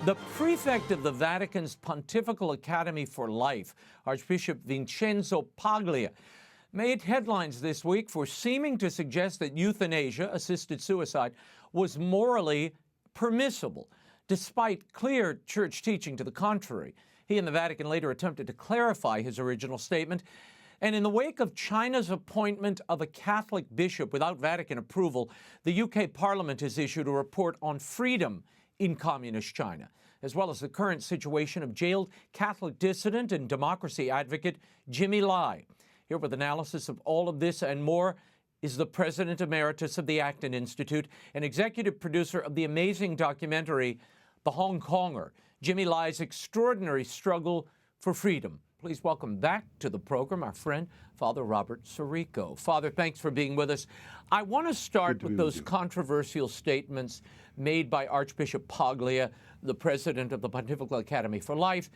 The prefect of the Vatican's Pontifical Academy for Life, Archbishop Vincenzo Paglia, made headlines this week for seeming to suggest that euthanasia, assisted suicide, was morally permissible, despite clear church teaching to the contrary. He and the Vatican later attempted to clarify his original statement. And in the wake of China's appointment of a Catholic bishop without Vatican approval, the UK Parliament has issued a report on freedom in communist China, as well as the current situation of jailed Catholic dissident and democracy advocate Jimmy Lai. Here with analysis of all of this and more is the President Emeritus of the Acton Institute and executive producer of the amazing documentary, The Hong Konger, Jimmy Lai's Extraordinary Struggle for Freedom. Please welcome back to the program our friend, Father Robert Sirico. Father, thanks for being with us. I want to start with those controversial statements made by Archbishop Paglia, the president of the Pontifical Academy for Life.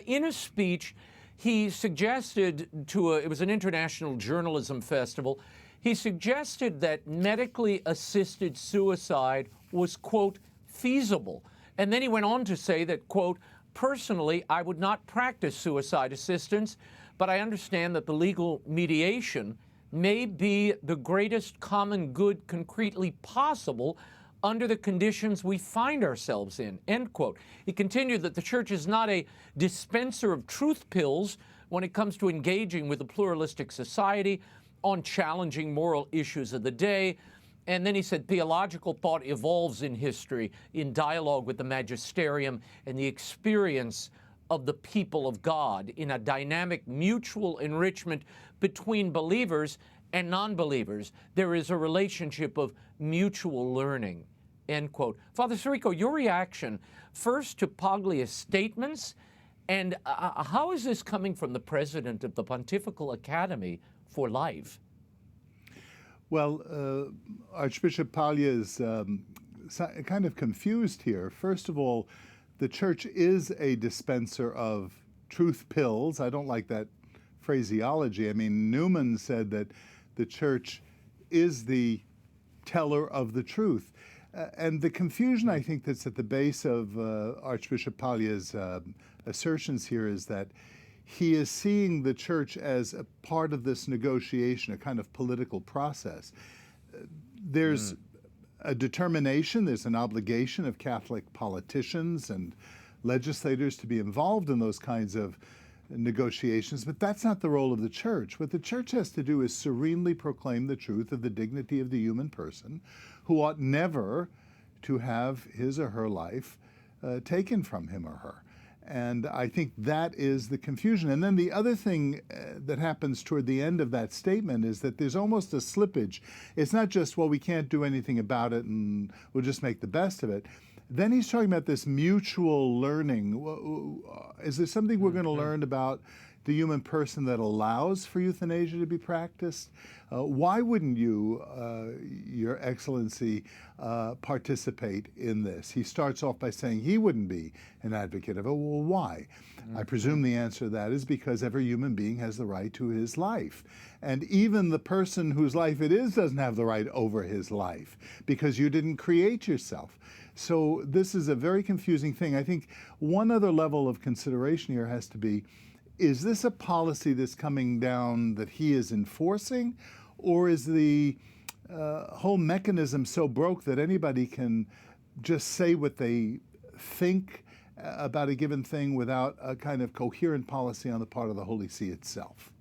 In a speech, he suggested it was an international journalism festival, he suggested that medically assisted suicide was, quote, feasible. And then he went on to say that, quote, personally, I would not practice suicide assistance, but I understand that the legal mediation may be the greatest common good concretely possible under the conditions we find ourselves in, end quote. He continued that the Church is not a dispenser of truth pills when it comes to engaging with a pluralistic society on challenging moral issues of the day. And then he said theological thought evolves in history, in dialogue with the magisterium and the experience of the people of God, in a dynamic mutual enrichment between believers and non-believers. There is a relationship of mutual learning, end quote. Father Sirico, your reaction first to Paglia's statements, and how is this coming from the president of the Pontifical Academy for Life? Well, Archbishop Paglia is kind of confused here. First of all, the Church is a dispenser of truth pills. I don't like that phraseology. I mean, Newman said that the Church is the teller of the truth. And the confusion, I think, that's at the base of Archbishop Paglia's assertions here is that he is seeing the Church as a part of this negotiation, a kind of political process. There's a determination, there's an obligation of Catholic politicians and legislators to be involved in those kinds of negotiations, but that's not the role of the Church. What the Church has to do is serenely proclaim the truth of the dignity of the human person, who ought never to have his or her life taken from him or her. And I think that is the confusion. And then the other thing that happens toward the end of that statement is that there's almost a slippage. It's not just, well, we can't do anything about it and we'll just make the best of it. Then he's talking about this mutual learning. Is there something we're going to learn about the human person that allows for euthanasia to be practiced? Why wouldn't you, Your Excellency, participate in this? He starts off by saying he wouldn't be an advocate of it. Well, why? I presume the answer to that is because every human being has the right to his life. And even the person whose life it is doesn't have the right over his life because you didn't create yourself. So this is a very confusing thing. I think one other level of consideration here has to be, is this a policy that's coming down that he is enforcing, or is the whole mechanism so broke that anybody can just say what they think about a given thing without a kind of coherent policy on the part of the Holy See itself?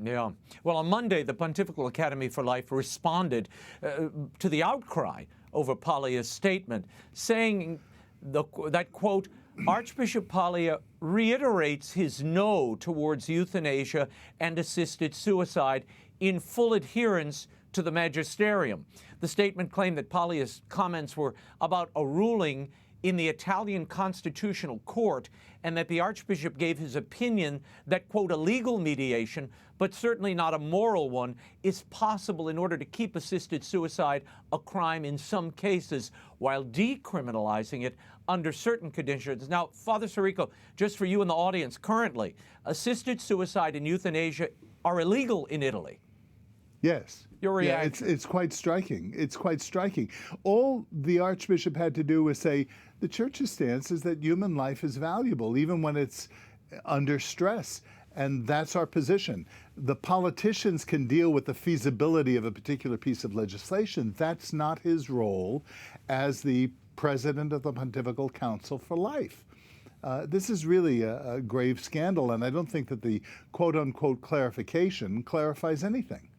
Yeah. Well, on Monday, the Pontifical Academy for Life responded to the outcry over Paglia's statement, saying that, quote, Archbishop Paglia reiterates his no towards euthanasia and assisted suicide in full adherence to the magisterium. The statement claimed that Paglia's comments were about a ruling in the Italian Constitutional Court and that the Archbishop gave his opinion that, quote, a legal mediation, but certainly not a moral one, is possible in order to keep assisted suicide a crime in some cases while decriminalizing it under certain conditions. Now, Father Sirico, just for you in the audience, currently, assisted suicide and euthanasia are illegal in Italy. Yes. Your reaction? Yeah, it's quite striking. It's quite striking. All the Archbishop had to do was say, the Church's stance is that human life is valuable, even when it's under stress. And that's our position. The politicians can deal with the feasibility of a particular piece of legislation. That's not his role as the president of the Pontifical Council for Life. This is really a grave scandal, and I don't think that the quote-unquote clarification clarifies anything.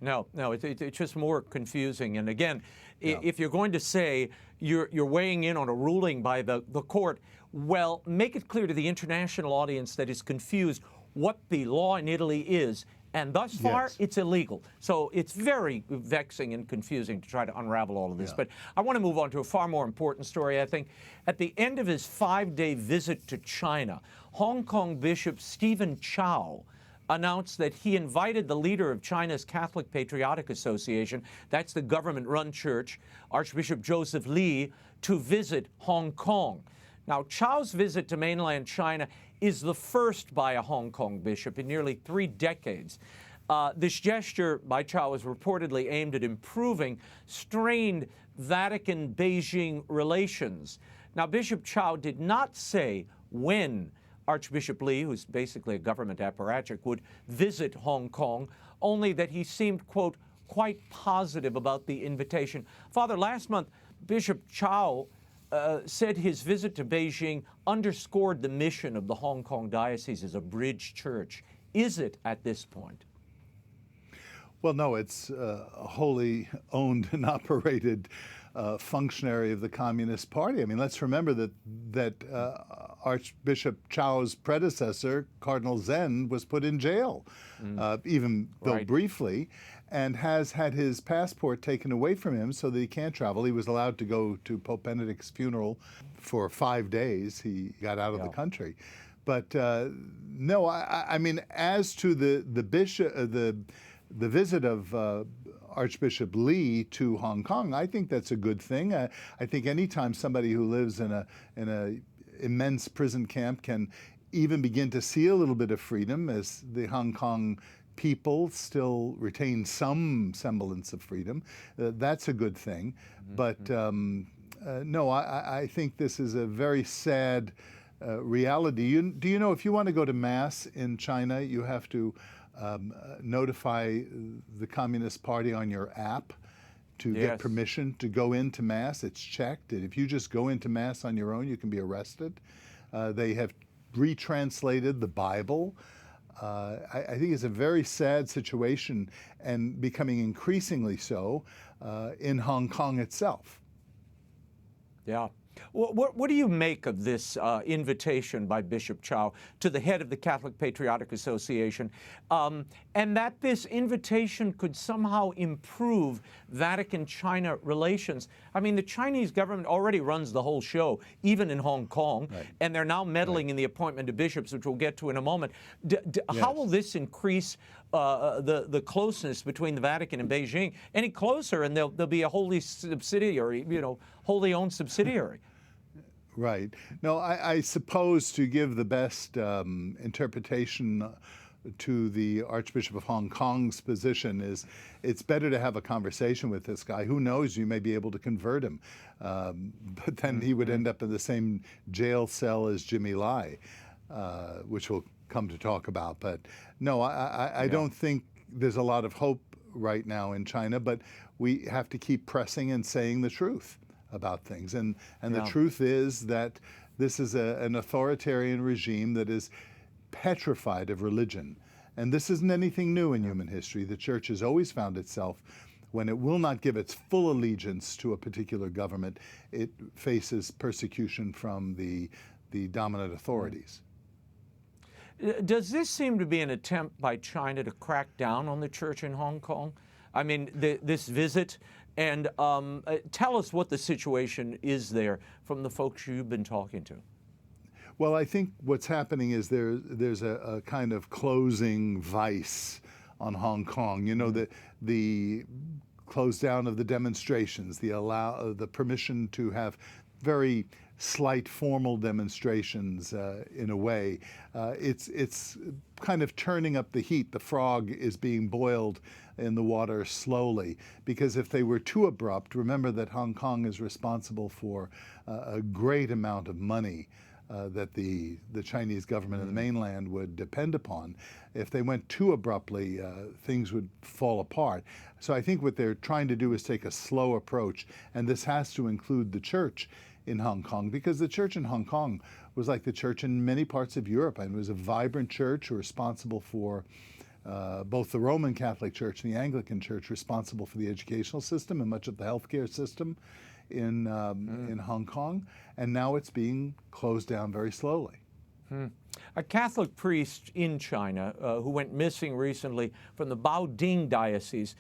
No, it's just more confusing. And again, if you're going to say you're weighing in on a ruling by the court, well, make it clear to the international audience that is confused what the law in Italy is. And thus far, it's illegal. So it's very vexing and confusing to try to unravel all of this. But I want to move on to a far more important story, I think. At the end of his 5-day visit to China, Hong Kong Bishop Stephen Chow announced that he invited the leader of China's Catholic Patriotic Association, that's the government-run church, Archbishop Joseph Lee, to visit Hong Kong. Now, Chow's visit to mainland China is the first by a Hong Kong bishop in nearly 3 decades. This gesture by Chow is reportedly aimed at improving strained Vatican-Beijing relations. Now, Bishop Chow did not say when Archbishop Lee, who's basically a government apparatchik, would visit Hong Kong, only that he seemed, quote, quite positive about the invitation. Father, last month, Bishop Chow said his visit to Beijing underscored the mission of the Hong Kong diocese as a bridge church. Is it at this point? Well, no, it's a wholly owned and operated functionary of the Communist Party. I mean, let's remember that Archbishop Chow's predecessor, Cardinal Zen, was put in jail, even though briefly, and has had his passport taken away from him so that he can't travel. He was allowed to go to Pope Benedict's funeral for 5 days. He got out of the country. But no, I mean, as to the bishop, the visit of Archbishop Lee to Hong Kong, I think that's a good thing. I think anytime somebody who lives in a immense prison camp can even begin to see a little bit of freedom, as the Hong Kong people still retain some semblance of freedom, that's a good thing. But no, I think this is a very sad reality. Do you know, if you want to go to Mass in China, you have to notify the Communist Party on your app to get permission to go into Mass. It's checked. And if you just go into Mass on your own, you can be arrested. They have retranslated the Bible. I think it's a very sad situation, and becoming increasingly so in Hong Kong itself. Yeah. What do you make of this invitation by Bishop Chow to the head of the Catholic Patriotic Association, and that this invitation could somehow improve Vatican-China relations? I mean, the Chinese government already runs the whole show, even in Hong Kong, and they're now meddling in the appointment of bishops, which we'll get to in a moment. How will this increase the closeness between the Vatican and Beijing any closer, and there'll be a wholly subsidiary, wholly owned subsidiary? Right. No, I suppose to give the best interpretation to the Archbishop of Hong Kong's position is it's better to have a conversation with this guy. Who knows, you may be able to convert him. But then he would end up in the same jail cell as Jimmy Lai, which we'll come to talk about. But no, I don't think there's a lot of hope right now in China, but we have to keep pressing and saying the truth about things. And the truth is that this is an authoritarian regime that is petrified of religion. And this isn't anything new in human history. The Church has always found itself, when it will not give its full allegiance to a particular government, it faces persecution from the dominant authorities. Does this seem to be an attempt by China to crack down on the Church in Hong Kong? I mean, this visit, and tell us what the situation is there from the folks you've been talking to. Well, I think what's happening is there's a kind of closing vice on Hong Kong. You know, the close down of the demonstrations, the permission to have very slight formal demonstrations in a way. It's kind of turning up the heat. The frog is being boiled in the water slowly, because if they were too abrupt, remember that Hong Kong is responsible for a great amount of money that the Chinese government and the mainland would depend upon. If they went too abruptly, things would fall apart. So I think what they're trying to do is take a slow approach, and this has to include the church in Hong Kong, because the church in Hong Kong was like the church in many parts of Europe, and it was a vibrant church responsible for both the Roman Catholic Church and the Anglican Church, responsible for the educational system and much of the healthcare system in Hong Kong, and now it's being closed down very slowly. A Catholic priest in China who went missing recently from the Baoding diocese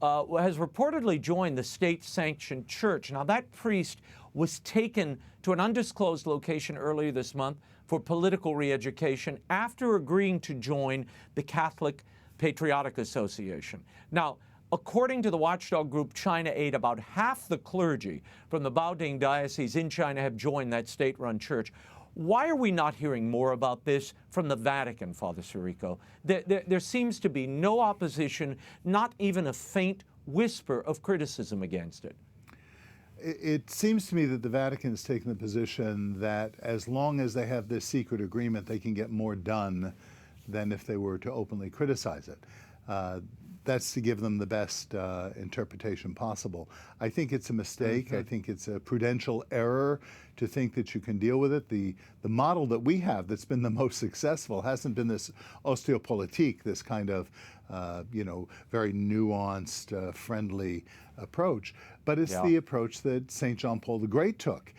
has reportedly joined the state-sanctioned church. Now, that priest was taken to an undisclosed location earlier this month for political re-education after agreeing to join the Catholic Patriotic Association. Now, according to the watchdog group China Aid, about half the clergy from the Baoding diocese in China have joined that state-run church. Why are we not hearing more about this from the Vatican, Father Sirico? There seems to be no opposition, not even a faint whisper of criticism against it. It seems to me that the Vatican has taken the position that as long as they have this secret agreement, they can get more done than if they were to openly criticize it. That's to give them the best interpretation possible. I think it's a mistake. I think it's a prudential error to think that you can deal with it. The model that we have that's been the most successful hasn't been this osteopolitique, this kind of very nuanced, friendly approach, but it's the approach that St. John Paul the Great took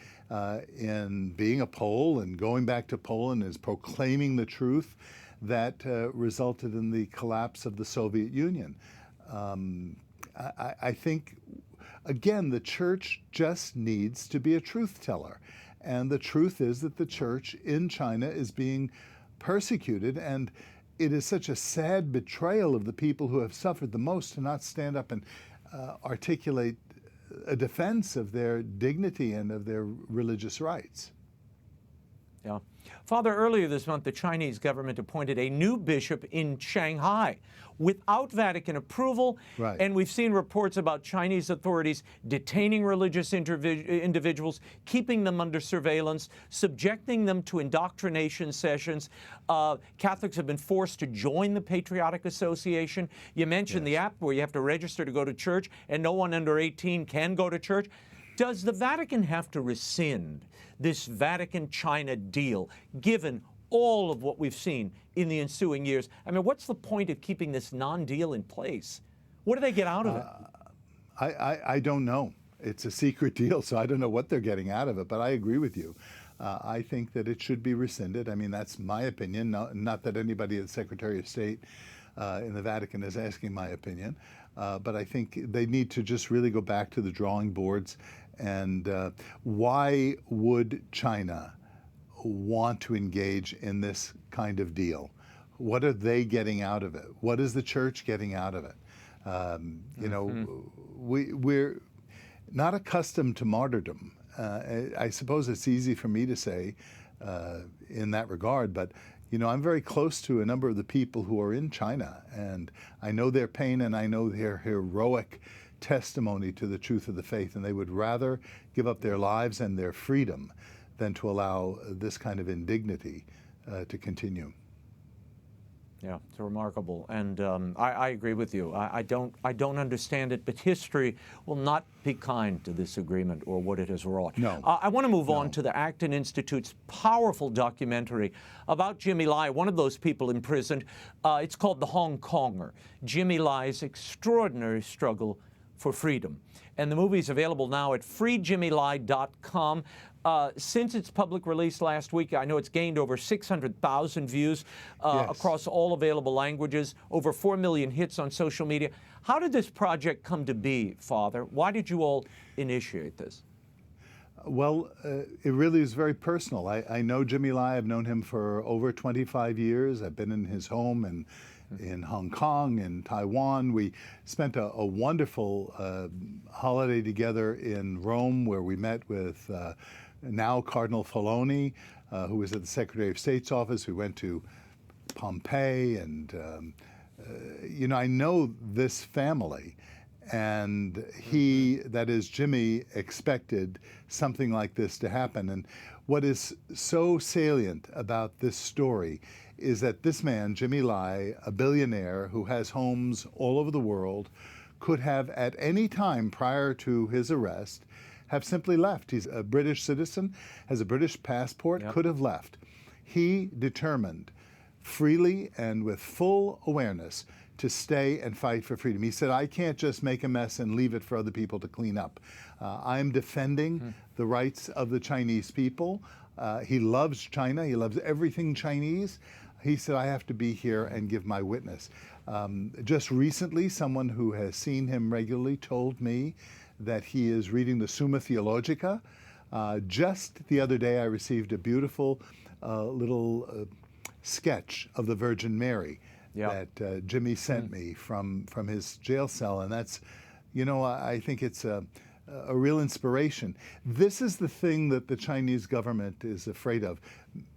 in being a Pole and going back to Poland, is proclaiming the truth that resulted in the collapse of the Soviet Union. I think, again, the church just needs to be a truth teller. And the truth is that the church in China is being persecuted, and it is such a sad betrayal of the people who have suffered the most to not stand up and articulate a defense of their dignity and of their religious rights. Yeah. Father, earlier this month, the Chinese government appointed a new bishop in Shanghai without Vatican approval. Right. And we've seen reports about Chinese authorities detaining religious individuals, keeping them under surveillance, subjecting them to indoctrination sessions. Catholics have been forced to join the Patriotic Association. You mentioned the app where you have to register to go to church, and no one under 18 can go to church. Does the Vatican have to rescind this Vatican-China deal, given all of what we've seen in the ensuing years? I mean, what's the point of keeping this non-deal in place? What do they get out of it? I don't know. It's a secret deal, so I don't know what they're getting out of it, but I agree with you. I think that it should be rescinded. I mean, that's my opinion, not that anybody at the Secretary of State in the Vatican is asking my opinion, but I think they need to just really go back to the drawing boards. And why would China want to engage in this kind of deal? What are they getting out of it? What is the church getting out of it? You know, we're not accustomed to martyrdom. I suppose it's easy for me to say in that regard, but you know, I'm very close to a number of the people who are in China, and I know their pain and I know their heroic testimony to the truth of the faith, and they would rather give up their lives and their freedom than to allow this kind of indignity to continue. Yeah, it's remarkable, and I agree with you. I don't understand it, but history will not be kind to this agreement or what it has wrought. No. I want to move on to the Acton Institute's powerful documentary about Jimmy Lai, one of those people imprisoned. It's called The Hong Konger, Jimmy Lai's extraordinary struggle for freedom. And the movie is available now at freejimmylai.com. Since its public release last week, I know it's gained over 600,000 views across all available languages, over 4 million hits on social media. How did this project come to be, Father? Why did you all initiate this? Well, it really is very personal. I know Jimmy Lai. I've known him for over 25 years. I've been in his home and in Hong Kong and Taiwan. We spent a wonderful holiday together in Rome, where we met with now Cardinal Filoni, who was at the Secretary of State's office, who went to Pompeii, and I know this family, and he, that is Jimmy, expected something like this to happen. And what is so salient about this story is that this man, Jimmy Lai, a billionaire who has homes all over the world, could have at any time prior to his arrest have simply left. He's a British citizen, has a British passport, could have left. He determined freely and with full awareness to stay and fight for freedom. He said, I can't just make a mess and leave it for other people to clean up. I'm defending the rights of the Chinese people. He loves China. He loves everything Chinese. He said, I have to be here and give my witness. Just recently, someone who has seen him regularly told me that he is reading the Summa Theologica. Just the other day, I received a beautiful little sketch of the Virgin Mary that Jimmy sent me from his jail cell. And that's, I think it's a real inspiration. This is the thing that the Chinese government is afraid of.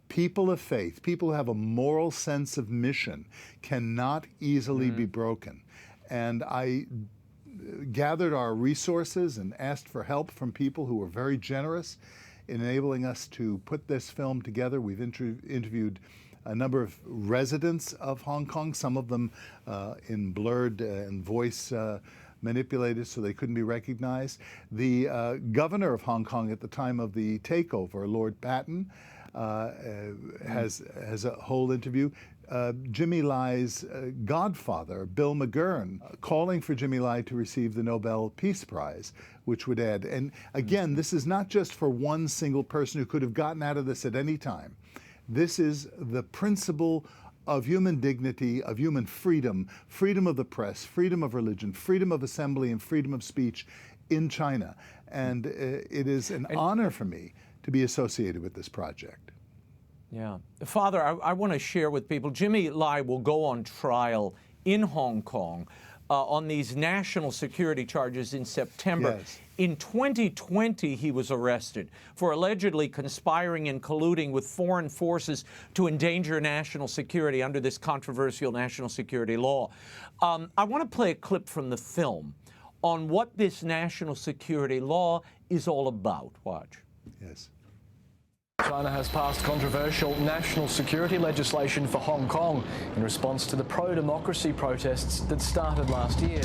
People of faith, people who have a moral sense of mission, cannot easily be broken. And I gathered our resources and asked for help from people who were very generous in enabling us to put this film together. We've interviewed a number of residents of Hong Kong, some of them in blurred and voice manipulated so they couldn't be recognized. The governor of Hong Kong at the time of the takeover, Lord Patton, has a whole interview. Jimmy Lai's godfather, Bill McGurn, calling for Jimmy Lai to receive the Nobel Peace Prize, which would add. And again, this is not just for one single person who could have gotten out of this at any time. This is the principle of human dignity, of human freedom, freedom of the press, freedom of religion, freedom of assembly, and freedom of speech in China. And it is an honor for me to be associated with this project. Yeah. Father, I want to share with people, Jimmy Lai will go on trial in Hong Kong on these national security charges in September. Yes. In 2020, he was arrested for allegedly conspiring and colluding with foreign forces to endanger national security under this controversial national security law. I want to play a clip from the film on what this national security law is all about. Watch. Yes. China has passed controversial national security legislation for Hong Kong in response to the pro-democracy protests that started last year.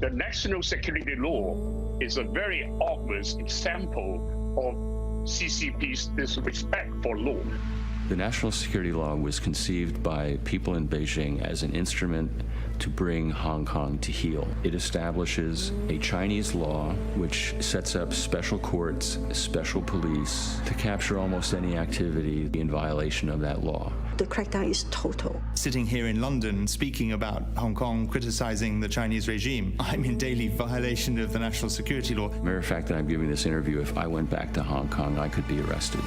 The national security law is a very obvious example of CCP's disrespect for law. The national security law was conceived by people in Beijing as an instrument to bring Hong Kong to heel. It establishes a Chinese law which sets up special courts, special police to capture almost any activity in violation of that law. The crackdown is total. Sitting here in London speaking about Hong Kong, criticizing the Chinese regime, I'm in daily violation of the national security law. Matter of fact, that I'm giving this interview, if I went back to Hong Kong, I could be arrested.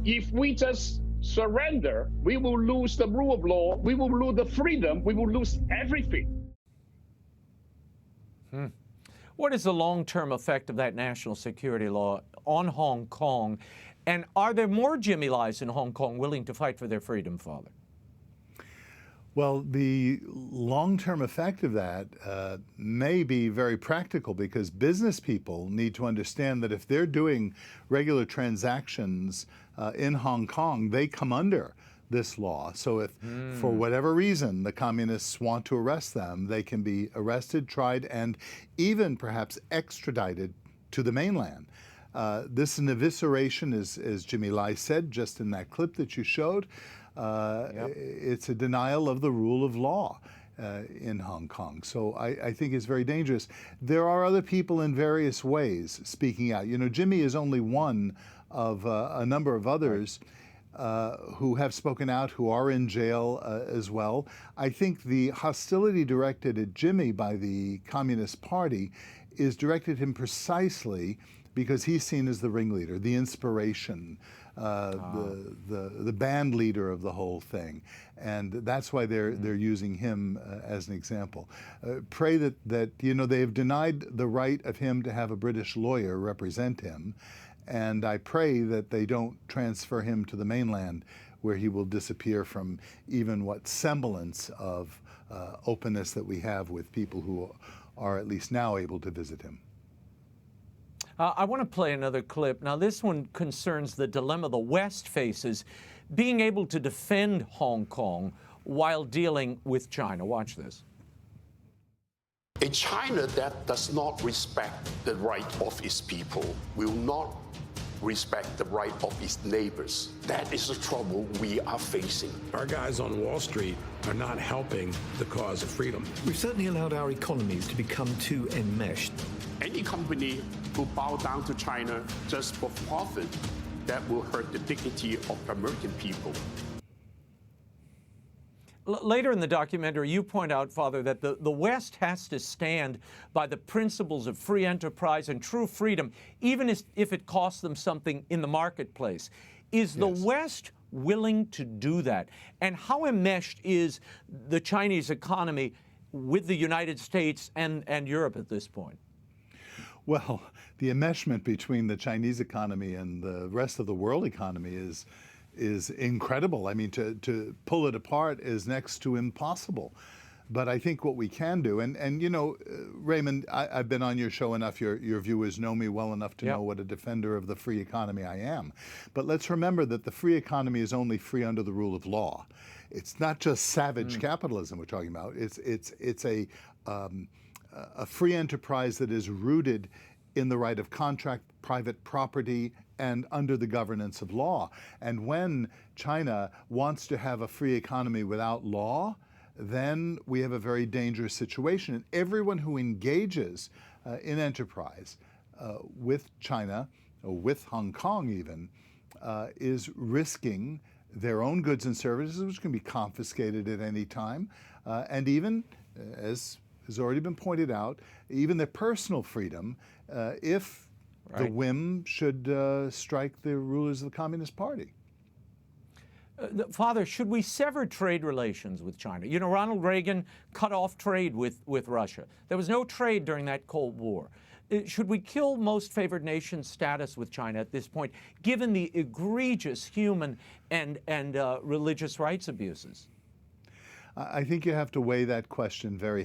If we just surrender, we will lose the rule of law, we will lose the freedom, we will lose everything. What is the long-term effect of that national security law on Hong Kong? And are there more Jimmy Lais in Hong Kong willing to fight for their freedom, Father? Well, the long-term effect of that may be very practical, because business people need to understand that if they're doing regular transactions in Hong Kong, they come under this law. So if, for whatever reason, the communists want to arrest them, they can be arrested, tried, and even perhaps extradited to the mainland. This is an evisceration, as Jimmy Lai said just in that clip that you showed. It's a denial of the rule of law in Hong Kong. So I think it's very dangerous. There are other people in various ways speaking out. Jimmy is only one of a number of others who have spoken out, who are in jail as well. I think the hostility directed at Jimmy by the Communist Party is directed at him precisely because he's seen as the ringleader, the inspiration, the band leader of the whole thing, and that's why they're using him as an example. Pray that they have denied the right of him to have a British lawyer represent him, And I pray that they don't transfer him to the mainland, where he will disappear from even what semblance of openness that we have with people who are at least now able to visit him. I want to play another clip. Now, this one concerns the dilemma the West faces, being able to defend Hong Kong while dealing with China. Watch this. A China that does not respect the right of its people will not respect the right of its neighbors. That is the trouble we are facing. Our guys on Wall Street are not helping the cause of freedom. We've certainly allowed our economies to become too enmeshed. Any company who bow down to China just for profit, that will hurt the dignity of American people. Later in the documentary, you point out, Father, that the West has to stand by the principles of free enterprise and true freedom, even if it costs them something in the marketplace. Is the West willing to do that? And how enmeshed is the Chinese economy with the United States and Europe at this point? Well, the enmeshment between the Chinese economy and the rest of the world economy is incredible. I mean, to pull it apart is next to impossible. But I think what we can do, and you know, Raymond, I've been on your show enough, your viewers know me well enough to know what a defender of the free economy I am. But let's remember that the free economy is only free under the rule of law. It's not just savage capitalism we're talking about. It's a free enterprise that is rooted in the right of contract, private property, and under the governance of law. And when China wants to have a free economy without law, then we have a very dangerous situation. And everyone who engages in enterprise with China, or with Hong Kong even, is risking their own goods and services, which can be confiscated at any time, and even, as has already been pointed out, even their personal freedom, if the whim should strike the rulers of the Communist Party. Father, should we sever trade relations with China? You know, Ronald Reagan cut off trade with Russia. There was no trade during that Cold War. Should we kill most favored nation status with China at this point, given the egregious human and religious rights abuses? I think you have to weigh that question very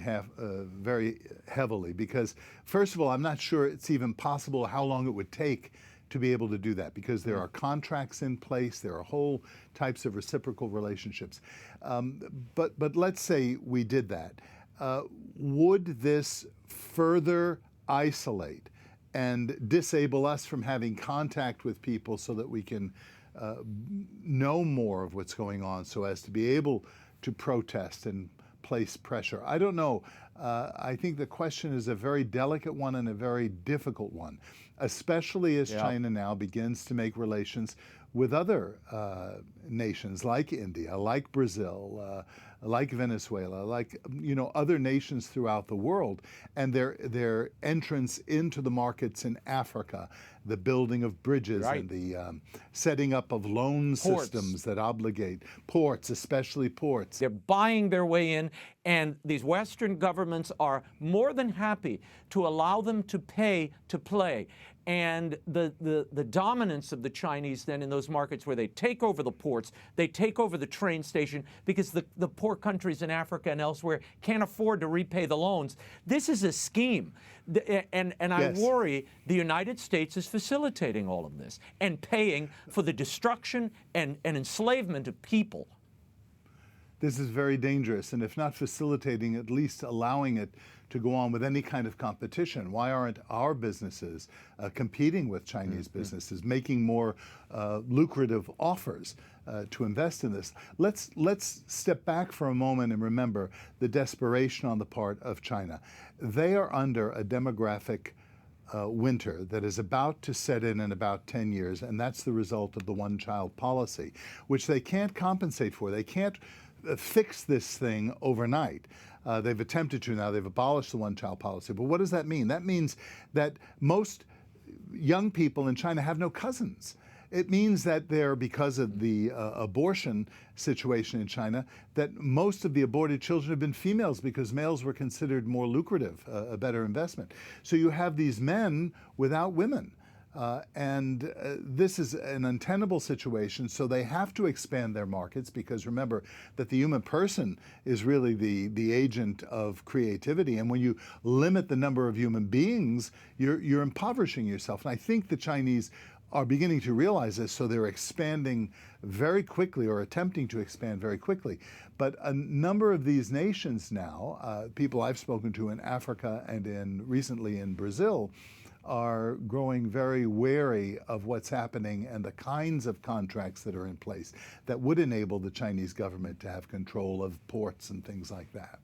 heavily, because first of all, I'm not sure it's even possible how long it would take to be able to do that, because there are contracts in place, there are whole types of reciprocal relationships. But let's say we did that. Would this further isolate and disable us from having contact with people so that we can know more of what's going on, so as to be able to protest and place pressure? I don't know. I think the question is a very delicate one and a very difficult one, especially as China now begins to make relations with other nations like India, like Brazil, like Venezuela, like, you know, other nations throughout the world, and their entrance into the markets in Africa, the building of bridges and the setting up of loan systems that obligate ports, especially ports. They're buying their way in, and these Western governments are more than happy to allow them to pay to play. And the dominance of the Chinese then in those markets where they take over the ports, they take over the train station, because the poor countries in Africa and elsewhere can't afford to repay the loans. This is a scheme. And I worry the United States is facilitating all of this and paying for the destruction and enslavement of people. This is very dangerous, and if not facilitating, at least allowing it to go on with any kind of competition. Why aren't our businesses competing with Chinese businesses, making more lucrative offers to invest in this? Let's step back for a moment and remember the desperation on the part of China. They are under a demographic winter that is about to set in about 10 years, and that's the result of the one-child policy, which they can't compensate for. They can't fix this thing overnight. They've attempted to now. They've abolished the one-child policy. But what does that mean? That means that most young people in China have no cousins. It means that because of the abortion situation in China, that most of the aborted children have been females, because males were considered more lucrative, a better investment. So you have these men without women. This is an untenable situation, so they have to expand their markets, because remember that the human person is really the agent of creativity. And when you limit the number of human beings, you're impoverishing yourself. And I think the Chinese are beginning to realize this, so they're expanding very quickly, or attempting to expand very quickly. But a number of these nations now, people I've spoken to in Africa and recently in Brazil, are growing very wary of what's happening and the kinds of contracts that are in place that would enable the Chinese government to have control of ports and things like that.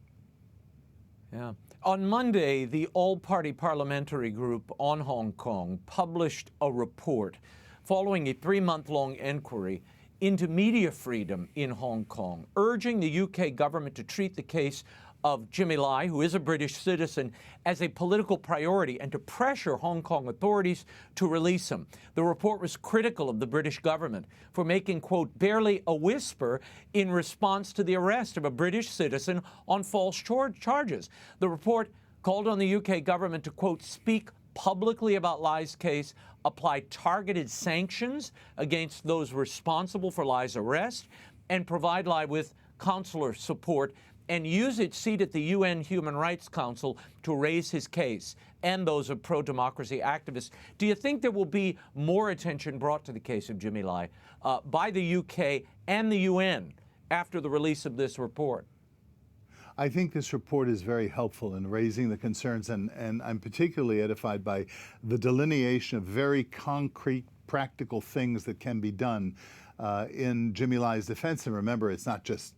Yeah. On Monday, the All-Party Parliamentary Group on Hong Kong published a report following a 3-month-long inquiry into media freedom in Hong Kong, urging the UK government to treat the case of Jimmy Lai, who is a British citizen, as a political priority and to pressure Hong Kong authorities to release him. The report was critical of the British government for making, quote, barely a whisper in response to the arrest of a British citizen on false charges. The report called on the UK government to, quote, speak publicly about Lai's case, apply targeted sanctions against those responsible for Lai's arrest, and provide Lai with consular support, and use its seat at the UN Human Rights Council to raise his case and those of pro-democracy activists. Do you think there will be more attention brought to the case of Jimmy Lai by the UK and the UN after the release of this report? I think this report is very helpful in raising the concerns, and I'm particularly edified by the delineation of very concrete, practical things that can be done in Jimmy Lai's defense. And remember, it's not just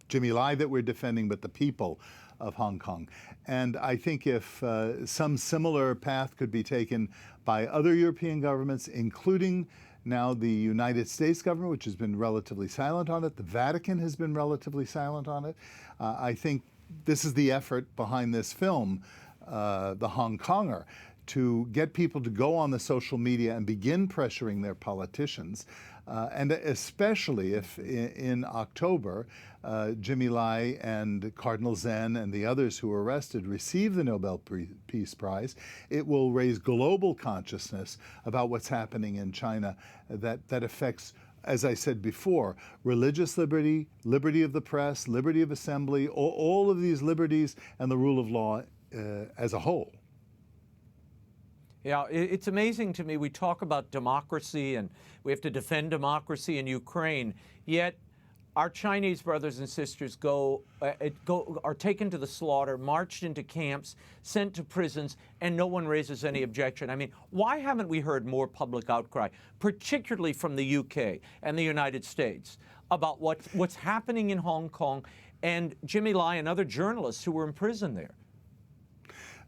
Jimmy Lai that we're defending, but the people of Hong Kong. And I think if some similar path could be taken by other European governments, including now the United States government, which has been relatively silent on it, the Vatican has been relatively silent on it, I think this is the effort behind this film, The Hong Konger, to get people to go on the social media and begin pressuring their politicians. And especially if in October, Jimmy Lai and Cardinal Zen and the others who were arrested receive the Nobel Peace Prize, it will raise global consciousness about what's happening in China that affects, as I said before, religious liberty, liberty of the press, liberty of assembly, all of these liberties and the rule of law as a whole. Yeah, it's amazing to me. We talk about democracy and we have to defend democracy in Ukraine, yet our Chinese brothers and sisters are taken to the slaughter, marched into camps, sent to prisons, and no one raises any objection. I mean, why haven't we heard more public outcry, particularly from the UK and the United States, about what's happening in Hong Kong and Jimmy Lai and other journalists who were in prison there?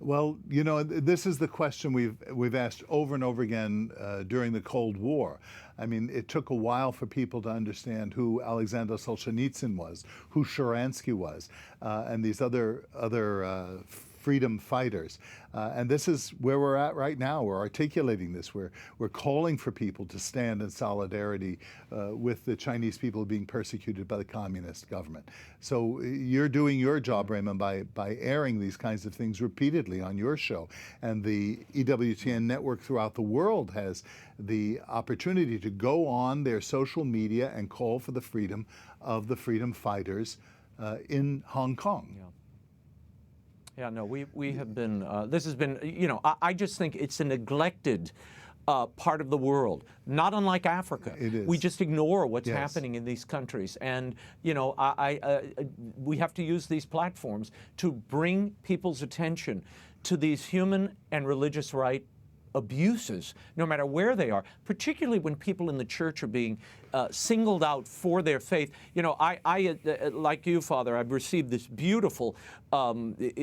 Well, you know, this is the question we've asked over and over again during the Cold War. I mean, it took a while for people to understand who Alexander Solzhenitsyn was, who Sharansky was, and these other freedom fighters. And this is where we're at right now. We're articulating this. We're calling for people to stand in solidarity with the Chinese people being persecuted by the communist government. So you're doing your job, Raymond, by airing these kinds of things repeatedly on your show. And the EWTN network throughout the world has the opportunity to go on their social media and call for the freedom of the freedom fighters in Hong Kong. Yeah. Yeah, no, we have been, this has been, you know, I just think it's a neglected part of the world, not unlike Africa. It is. We just ignore what's Yes. happening in these countries. And, you know, we have to use these platforms to bring people's attention to these human and religious right abuses, no matter where they are, particularly when people in the church are being singled out for their faith. You know, I like you, Father, I've received this beautiful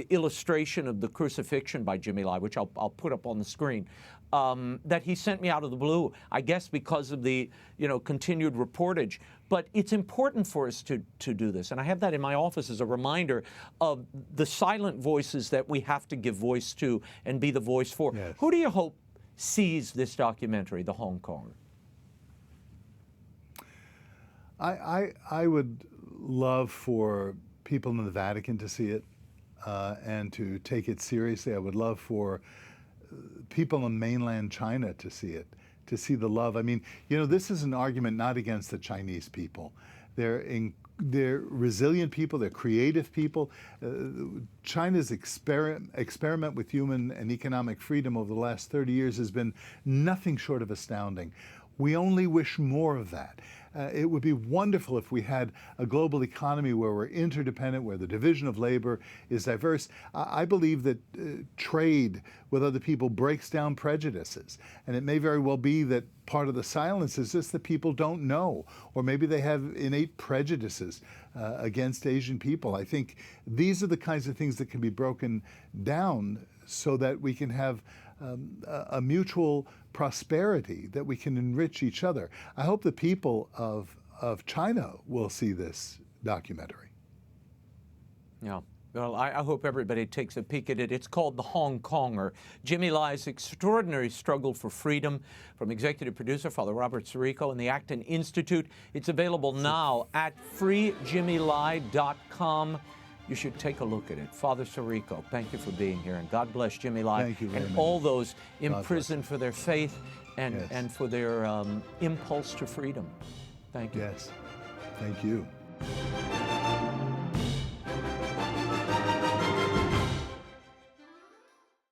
illustration of the crucifixion by Jimmy Lai, which I'll put up on the screen, that he sent me out of the blue, I guess because of the, you know, continued reportage. But it's important for us to do this. And I have that in my office as a reminder of the silent voices that we have to give voice to and be the voice for. Yes. Who do you hope sees this documentary, The Hong Konger? I would love for people in the Vatican to see it and to take it seriously. I would love for people in mainland China to see it, to see the love. I mean, you know, this is an argument not against the Chinese people. They're resilient people, they're creative people. China's experiment with human and economic freedom over the last 30 years has been nothing short of astounding. We only wish more of that. It would be wonderful if we had a global economy where we're interdependent, where the division of labor is diverse. I believe that trade with other people breaks down prejudices. And it may very well be that part of the silence is just that people don't know, or maybe they have innate prejudices against Asian people. I think these are the kinds of things that can be broken down so that we can have a mutual prosperity, that we can enrich each other. I hope the people of China will see this documentary. Yeah. Well, I hope everybody takes a peek at it. It's called The Hong Konger, Jimmy Lai's Extraordinary Struggle for Freedom, from executive producer Father Robert Sirico and the Acton Institute. It's available now at freejimmylai.com. You should take a look at it. Father Sirico, thank you for being here, and God bless Jimmy Lai Thank you, and Raymond. all those imprisoned for their faith and for their impulse to freedom. Thank you. Yes, thank you.